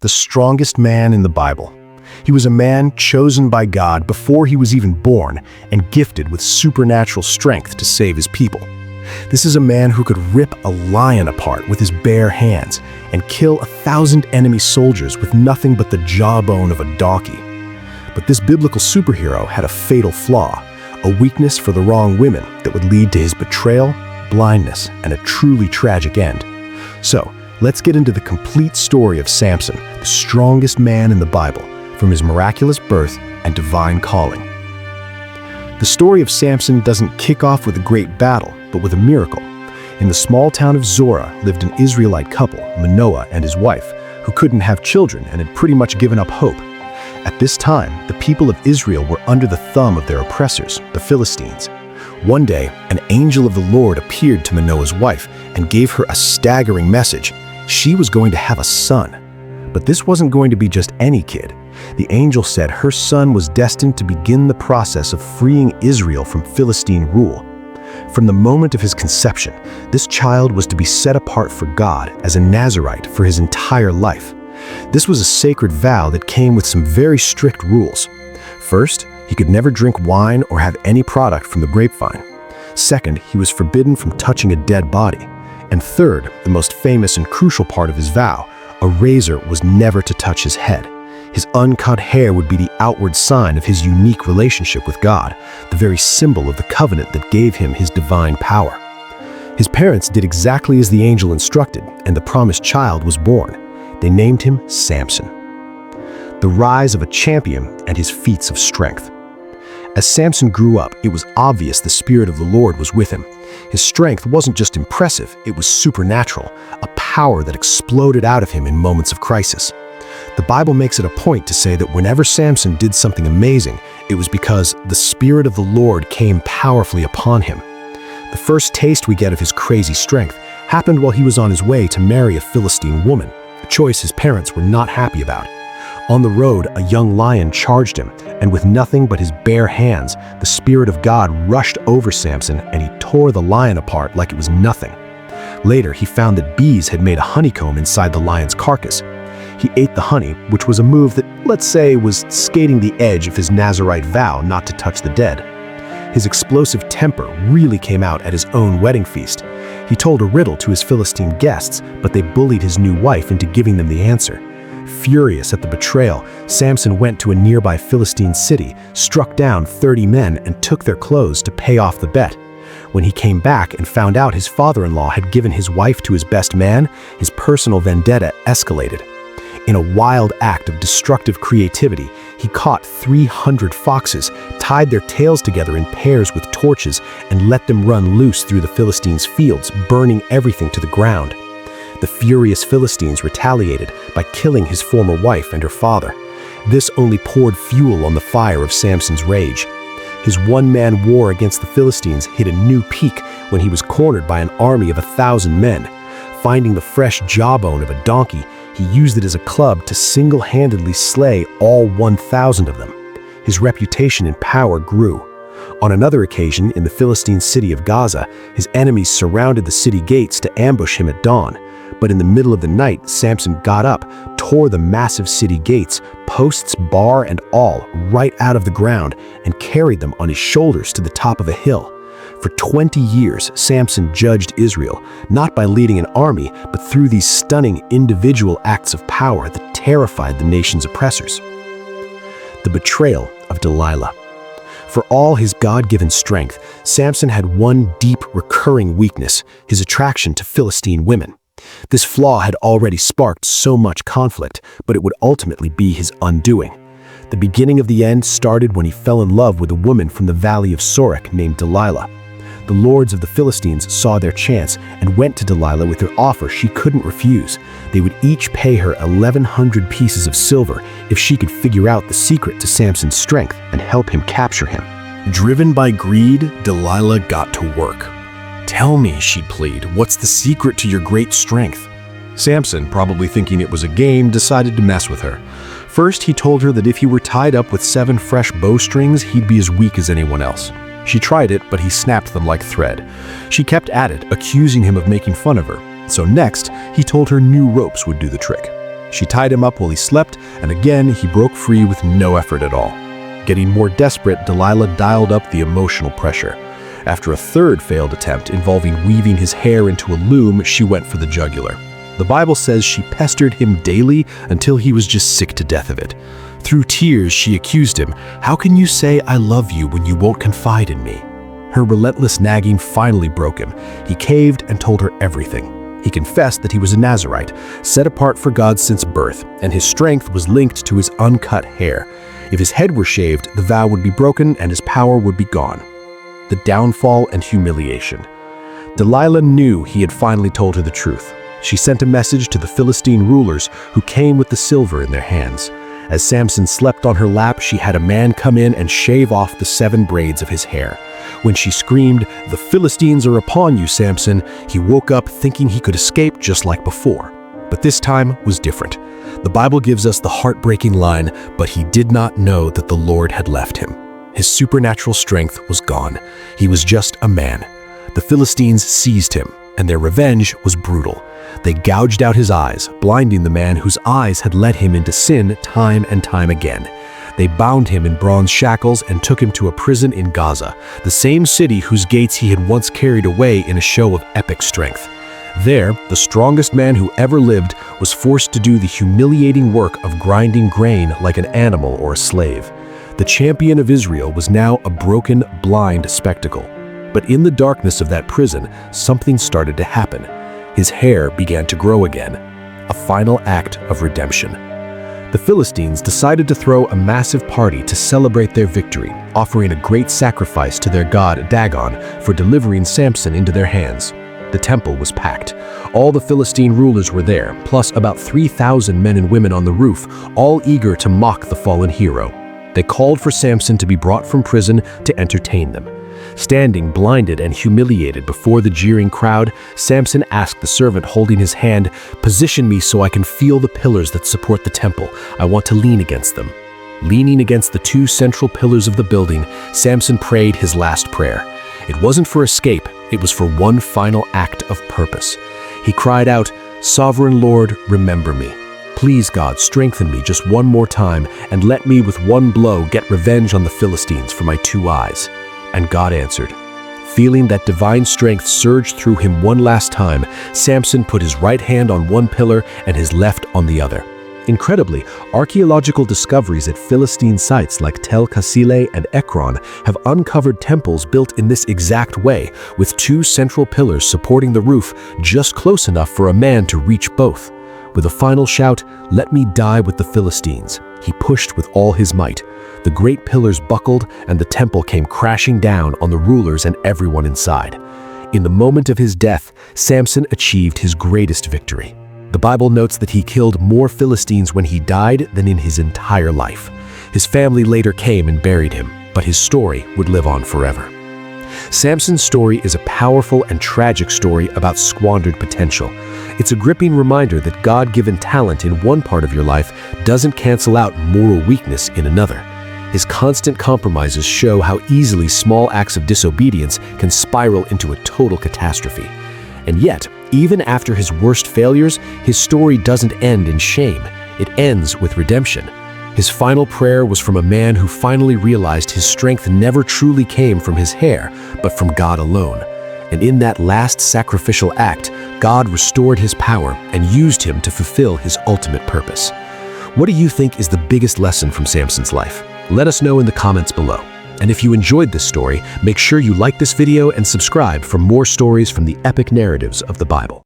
the strongest man in the Bible. He was a man chosen by God before he was even born and gifted with supernatural strength to save his people. This is a man who could rip a lion apart with his bare hands and kill 1,000 enemy soldiers with nothing but the jawbone of a donkey. But this biblical superhero had a fatal flaw, a weakness for the wrong women that would lead to his betrayal, blindness, and a truly tragic end. So, let's get into the complete story of Samson, the strongest man in the Bible, from his miraculous birth and divine calling. The story of Samson doesn't kick off with a great battle, but with a miracle. In the small town of Zorah lived an Israelite couple, Manoah and his wife, who couldn't have children and had pretty much given up hope. At this time, the people of Israel were under the thumb of their oppressors, the Philistines. One day, an angel of the Lord appeared to Manoah's wife and gave her a staggering message. She was going to have a son. But this wasn't going to be just any kid. The angel said her son was destined to begin the process of freeing Israel from Philistine rule. From the moment of his conception, this child was to be set apart for God as a Nazirite for his entire life. This was a sacred vow that came with some very strict rules. First, he could never drink wine or have any product from the grapevine. Second, he was forbidden from touching a dead body. And third, the most famous and crucial part of his vow, a razor was never to touch his head. His uncut hair would be the outward sign of his unique relationship with God, the very symbol of the covenant that gave him his divine power. His parents did exactly as the angel instructed, and the promised child was born. They named him Samson. The rise of a champion and his feats of strength. As Samson grew up, it was obvious the Spirit of the Lord was with him. His strength wasn't just impressive, it was supernatural, a power that exploded out of him in moments of crisis. The Bible makes it a point to say that whenever Samson did something amazing, it was because the Spirit of the Lord came powerfully upon him. The first taste we get of his crazy strength happened while he was on his way to marry a Philistine woman, a choice his parents were not happy about. On the road, a young lion charged him, and with nothing but his bare hands, the Spirit of God rushed over Samson and he tore the lion apart like it was nothing. Later, he found that bees had made a honeycomb inside the lion's carcass. He ate the honey, which was a move that, let's say, was skating the edge of his Nazirite vow not to touch the dead. His explosive temper really came out at his own wedding feast. He told a riddle to his Philistine guests, but they bullied his new wife into giving them the answer. Furious at the betrayal, Samson went to a nearby Philistine city, struck down 30 men, and took their clothes to pay off the bet. When he came back and found out his father-in-law had given his wife to his best man, his personal vendetta escalated. In a wild act of destructive creativity, he caught 300 foxes, tied their tails together in pairs with torches, and let them run loose through the Philistines' fields, burning everything to the ground. The furious Philistines retaliated by killing his former wife and her father. This only poured fuel on the fire of Samson's rage. His one-man war against the Philistines hit a new peak when he was cornered by an army of 1,000 men. Finding the fresh jawbone of a donkey, he used it as a club to single-handedly slay all 1,000 of them. His reputation and power grew. On another occasion, in the Philistine city of Gaza, his enemies surrounded the city gates to ambush him at dawn. But in the middle of the night, Samson got up, tore the massive city gates, posts, bar, and all, right out of the ground, and carried them on his shoulders to the top of a hill. For 20 years, Samson judged Israel, not by leading an army, but through these stunning individual acts of power that terrified the nation's oppressors. The betrayal of Delilah. For all his God-given strength, Samson had one deep, recurring weakness, his attraction to Philistine women. This flaw had already sparked so much conflict, but it would ultimately be his undoing. The beginning of the end started when he fell in love with a woman from the valley of Sorek named Delilah. The lords of the Philistines saw their chance and went to Delilah with her offer she couldn't refuse. They would each pay her 1,100 pieces of silver if she could figure out the secret to Samson's strength and help him capture him. Driven by greed, Delilah got to work. "Tell me," she'd plead, "what's the secret to your great strength?" Samson, probably thinking it was a game, decided to mess with her. First, he told her that if he were tied up with 7 fresh bowstrings, he'd be as weak as anyone else. She tried it, but he snapped them like thread. She kept at it, accusing him of making fun of her. So next, he told her new ropes would do the trick. She tied him up while he slept, and again he broke free with no effort at all. Getting more desperate, Delilah dialed up the emotional pressure. After a third failed attempt involving weaving his hair into a loom, she went for the jugular. The Bible says she pestered him daily until he was just sick to death of it. Through tears, she accused him, "How can you say I love you when you won't confide in me?" Her relentless nagging finally broke him. He caved and told her everything. He confessed that he was a Nazirite, set apart for God since birth, and his strength was linked to his uncut hair. If his head were shaved, the vow would be broken and his power would be gone. The downfall and humiliation. Delilah knew he had finally told her the truth. She sent a message to the Philistine rulers who came with the silver in their hands. As Samson slept on her lap, she had a man come in and shave off the 7 braids of his hair. When she screamed, "The Philistines are upon you, Samson," he woke up thinking he could escape just like before. But this time was different. The Bible gives us the heartbreaking line, "But he did not know that the Lord had left him." His supernatural strength was gone. He was just a man. The Philistines seized him, and their revenge was brutal. They gouged out his eyes, blinding the man whose eyes had led him into sin time and time again. They bound him in bronze shackles and took him to a prison in Gaza, the same city whose gates he had once carried away in a show of epic strength. There, the strongest man who ever lived was forced to do the humiliating work of grinding grain like an animal or a slave. The champion of Israel was now a broken, blind spectacle. But in the darkness of that prison, something started to happen. His hair began to grow again, a final act of redemption. The Philistines decided to throw a massive party to celebrate their victory, offering a great sacrifice to their god Dagon for delivering Samson into their hands. The temple was packed. All the Philistine rulers were there, plus about 3,000 men and women on the roof, all eager to mock the fallen hero. They called for Samson to be brought from prison to entertain them. Standing blinded and humiliated before the jeering crowd, Samson asked the servant holding his hand, "Position me so I can feel the pillars that support the temple. I want to lean against them." Leaning against the 2 central pillars of the building, Samson prayed his last prayer. It wasn't for escape, it was for one final act of purpose. He cried out, "Sovereign Lord, remember me. Please, God, strengthen me just one more time and let me with one blow get revenge on the Philistines for my 2 eyes." And God answered. Feeling that divine strength surge through him one last time, Samson put his right hand on one pillar and his left on the other. Incredibly, archaeological discoveries at Philistine sites like Tel Kasile and Ekron have uncovered temples built in this exact way, with 2 central pillars supporting the roof just close enough for a man to reach both. With a final shout, "Let me die with the Philistines," he pushed with all his might. The great pillars buckled and the temple came crashing down on the rulers and everyone inside. In the moment of his death, Samson achieved his greatest victory. The Bible notes that he killed more Philistines when he died than in his entire life. His family later came and buried him, but his story would live on forever. Samson's story is a powerful and tragic story about squandered potential. It's a gripping reminder that God-given talent in one part of your life doesn't cancel out moral weakness in another. His constant compromises show how easily small acts of disobedience can spiral into a total catastrophe. And yet, even after his worst failures, his story doesn't end in shame. It ends with redemption. His final prayer was from a man who finally realized his strength never truly came from his hair, but from God alone. And in that last sacrificial act, God restored his power and used him to fulfill his ultimate purpose. What do you think is the biggest lesson from Samson's life? Let us know in the comments below. And if you enjoyed this story, make sure you like this video and subscribe for more stories from the epic narratives of the Bible.